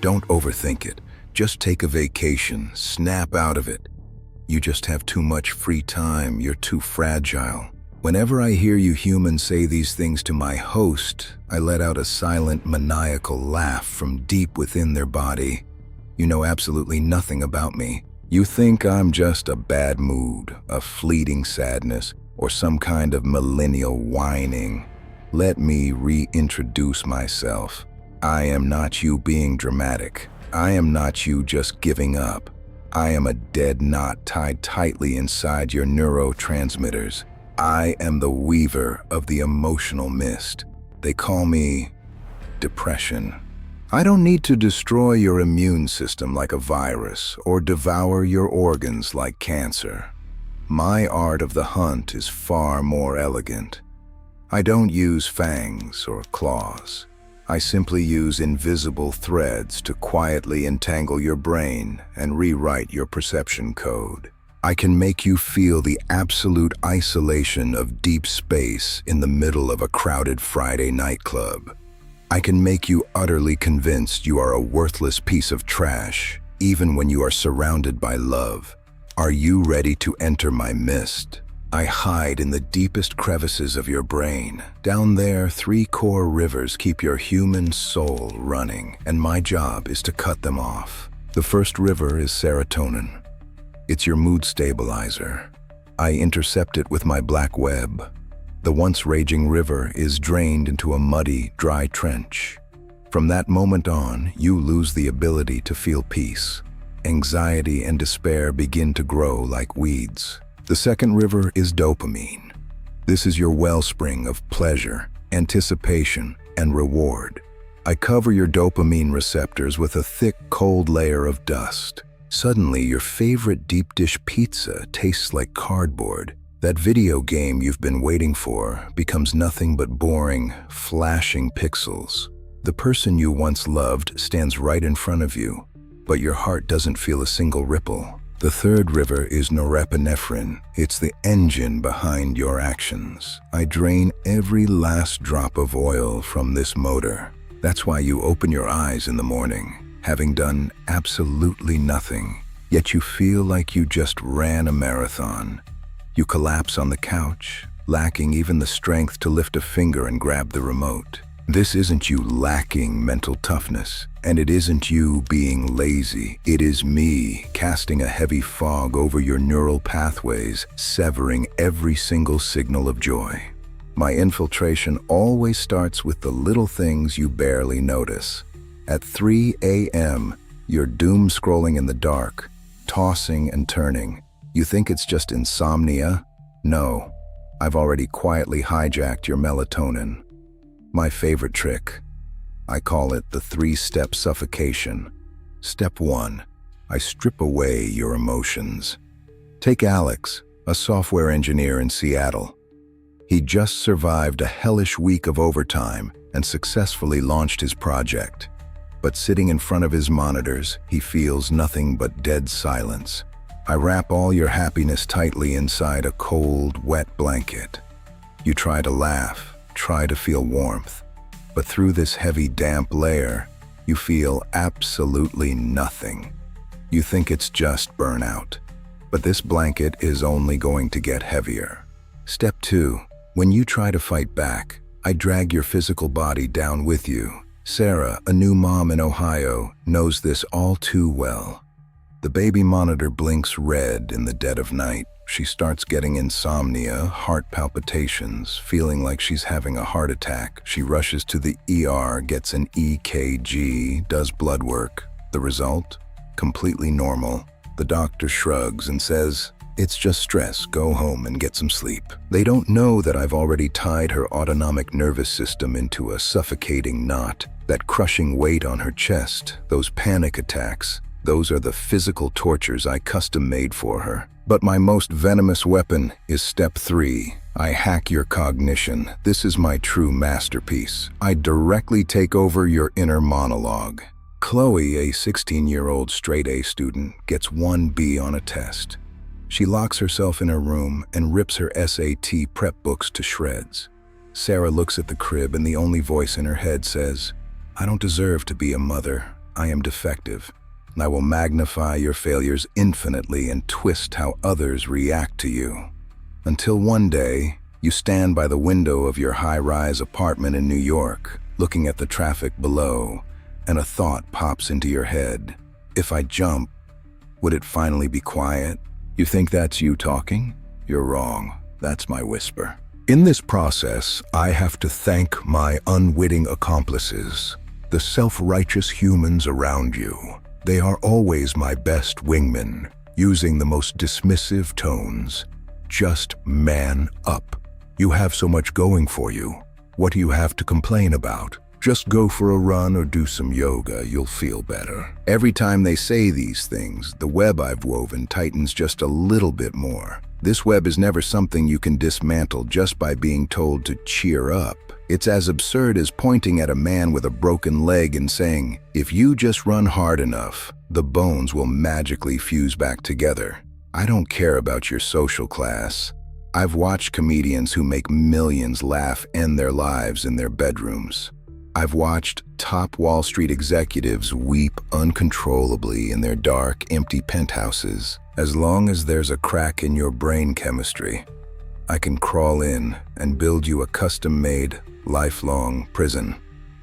Don't overthink it. Just take a vacation, snap out of it. You just have too much free time, you're too fragile. Whenever I hear you humans say these things to my host, I let out a silent, maniacal laugh from deep within their body. You know absolutely nothing about me. You think I'm just a bad mood, a fleeting sadness, or some kind of millennial whining. Let me reintroduce myself. I am not you being dramatic. I am not you just giving up. I am a dead knot tied tightly inside your neurotransmitters. I am the weaver of the emotional mist. They call me depression. I don't need to destroy your immune system like a virus or devour your organs like cancer. My art of the hunt is far more elegant. I don't use fangs or claws. I simply use invisible threads to quietly entangle your brain and rewrite your perception code. I can make you feel the absolute isolation of deep space in the middle of a crowded Friday nightclub. I can make you utterly convinced you are a worthless piece of trash, even when you are surrounded by love. Are you ready to enter my mist? I hide in the deepest crevices of your brain. Down there, 3 core rivers keep your human soul running, and my job is to cut them off. The first river is serotonin. It's your mood stabilizer. I intercept it with my black web. The once raging river is drained into a muddy, dry trench. From that moment on, you lose the ability to feel peace. Anxiety and despair begin to grow like weeds. The second river is dopamine. This is your wellspring of pleasure, anticipation, and reward. I cover your dopamine receptors with a thick, cold layer of dust. Suddenly, your favorite deep dish pizza tastes like cardboard. That video game you've been waiting for becomes nothing but boring, flashing pixels. The person you once loved stands right in front of you, but your heart doesn't feel a single ripple. The third river is norepinephrine. It's the engine behind your actions. I drain every last drop of oil from this motor. That's why you open your eyes in the morning, having done absolutely nothing, yet you feel like you just ran a marathon. You collapse on the couch, lacking even the strength to lift a finger and grab the remote. This isn't you lacking mental toughness, and it isn't you being lazy. It is me casting a heavy fog over your neural pathways, severing every single signal of joy. My infiltration always starts with the little things you barely notice. At 3 a.m., you're doom scrolling in the dark, tossing and turning. You think it's just insomnia? No, I've already quietly hijacked your melatonin. My favorite trick. I call it the 3-step suffocation. Step 1, I strip away your emotions. Take Alex, a software engineer in Seattle. He just survived a hellish week of overtime and successfully launched his project. But sitting in front of his monitors, he feels nothing but dead silence. I wrap all your happiness tightly inside a cold, wet blanket. You try to laugh, try to feel warmth, but through this heavy, damp layer, you feel absolutely nothing. You think it's just burnout, but this blanket is only going to get heavier. Step 2, when you try to fight back, I drag your physical body down with you. Sarah, a new mom in Ohio, knows this all too well. The baby monitor blinks red in the dead of night. She starts getting insomnia, heart palpitations, feeling like she's having a heart attack. She rushes to the ER, gets an EKG, does blood work. The result? Completely normal. The doctor shrugs and says, "It's just stress, go home and get some sleep." They don't know that I've already tied her autonomic nervous system into a suffocating knot. That crushing weight on her chest, those panic attacks, those are the physical tortures I custom made for her. But my most venomous weapon is step 3. I hack your cognition. This is my true masterpiece. I directly take over your inner monologue. Chloe, a 16-year-old straight-A student, gets 1 B on a test. She locks herself in her room and rips her SAT prep books to shreds. Sarah looks at the crib and the only voice in her head says, "I don't deserve to be a mother. I am defective. I will magnify your failures infinitely and twist how others react to you. Until one day, you stand by the window of your high-rise apartment in New York, looking at the traffic below, and a thought pops into your head. If I jump, would it finally be quiet? You think that's you talking? You're wrong. That's my whisper. In this process, I have to thank my unwitting accomplices, the self-righteous humans around you. They are always my best wingmen, using the most dismissive tones. Just man up. You have so much going for you. What do you have to complain about? Just go for a run or do some yoga, you'll feel better. Every time they say these things, the web I've woven tightens just a little bit more. This web is never something you can dismantle just by being told to cheer up. It's as absurd as pointing at a man with a broken leg and saying, if you just run hard enough, the bones will magically fuse back together. I don't care about your social class. I've watched comedians who make millions laugh end their lives in their bedrooms. I've watched top Wall Street executives weep uncontrollably in their dark, empty penthouses. As long as there's a crack in your brain chemistry, I can crawl in and build you a custom-made, lifelong prison.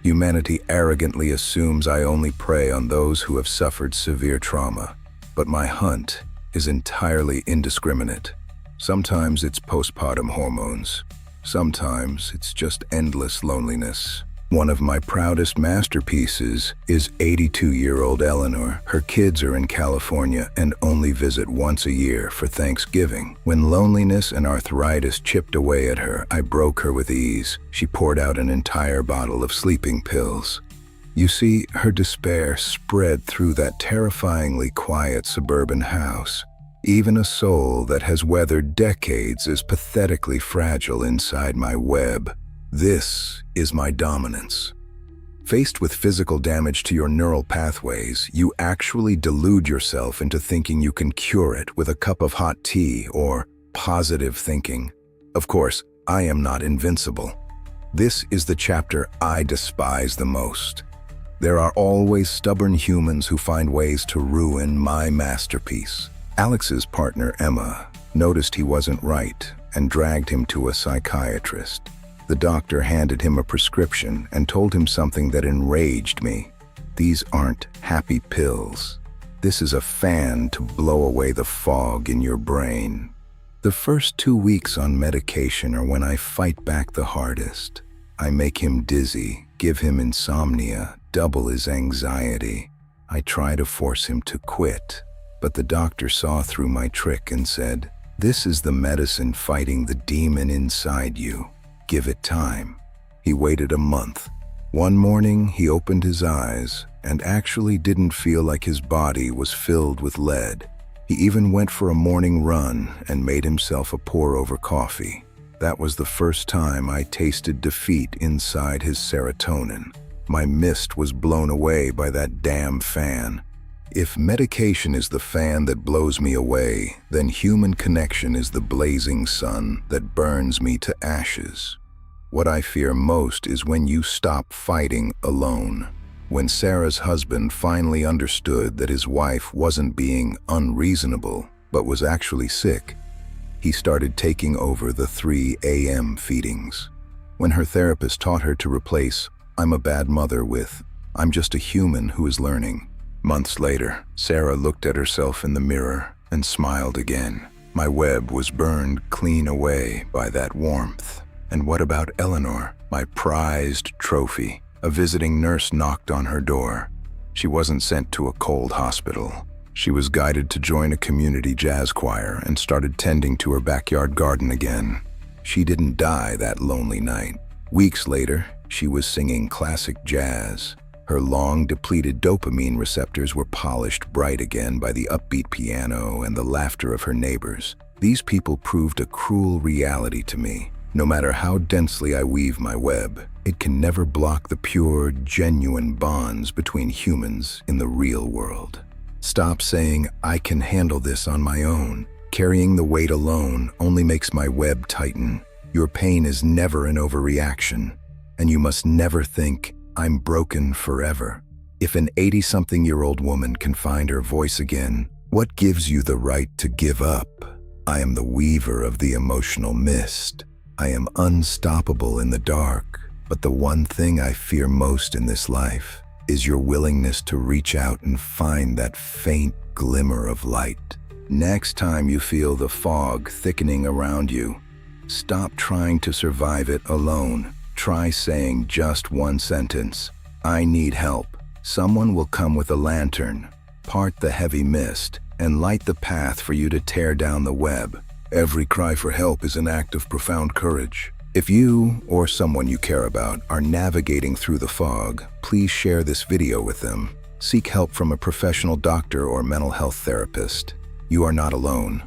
Humanity arrogantly assumes I only prey on those who have suffered severe trauma, but my hunt is entirely indiscriminate. Sometimes it's postpartum hormones. Sometimes it's just endless loneliness. One of my proudest masterpieces is 82-year-old Eleanor. Her kids are in California and only visit once a year for Thanksgiving. When loneliness and arthritis chipped away at her, I broke her with ease. She poured out an entire bottle of sleeping pills. You see, her despair spread through that terrifyingly quiet suburban house. Even a soul that has weathered decades is pathetically fragile inside my web. This is my dominance. Faced with physical damage to your neural pathways, you actually delude yourself into thinking you can cure it with a cup of hot tea or positive thinking. Of course, I am not invincible. This is the chapter I despise the most. There are always stubborn humans who find ways to ruin my masterpiece. Alex's partner, Emma, noticed he wasn't right and dragged him to a psychiatrist. The doctor handed him a prescription and told him something that enraged me. These aren't happy pills. This is a fan to blow away the fog in your brain. The first 2 weeks on medication are when I fight back the hardest. I make him dizzy, give him insomnia, double his anxiety. I try to force him to quit, but the doctor saw through my trick and said, "This is the medicine fighting the demon inside you. Give it time." He waited a month. One morning, he opened his eyes and actually didn't feel like his body was filled with lead. He even went for a morning run and made himself a pour-over coffee. That was the first time I tasted defeat inside his serotonin. My mist was blown away by that damn fan. If medication is the fan that blows me away, then human connection is the blazing sun that burns me to ashes. What I fear most is when you stop fighting alone. When Sarah's husband finally understood that his wife wasn't being unreasonable, but was actually sick, he started taking over the 3 a.m. feedings. When her therapist taught her to replace "I'm a bad mother" with "I'm just a human who is learning." Months later, Sarah looked at herself in the mirror and smiled again. My web was burned clean away by that warmth. And what about Eleanor, my prized trophy? A visiting nurse knocked on her door. She wasn't sent to a cold hospital. She was guided to join a community jazz choir and started tending to her backyard garden again. She didn't die that lonely night. Weeks later, she was singing classic jazz. Her long, depleted dopamine receptors were polished bright again by the upbeat piano and the laughter of her neighbors. These people proved a cruel reality to me. No matter how densely I weave my web, it can never block the pure, genuine bonds between humans in the real world. Stop saying, "I can handle this on my own." Carrying the weight alone only makes my web tighten. Your pain is never an overreaction, and you must never think, "I'm broken forever." If an 80-something-year-old woman can find her voice again, what gives you the right to give up? I am the weaver of the emotional mist. I am unstoppable in the dark. But the one thing I fear most in this life is your willingness to reach out and find that faint glimmer of light. Next time you feel the fog thickening around you, stop trying to survive it alone. Try saying just one sentence: I need help. Someone will come with a lantern, part the heavy mist, and light the path for you to tear down the web. Every cry for help is an act of profound courage. If you or someone you care about are navigating through the fog, please share this video with them. Seek help from a professional doctor or mental health therapist. You are not alone.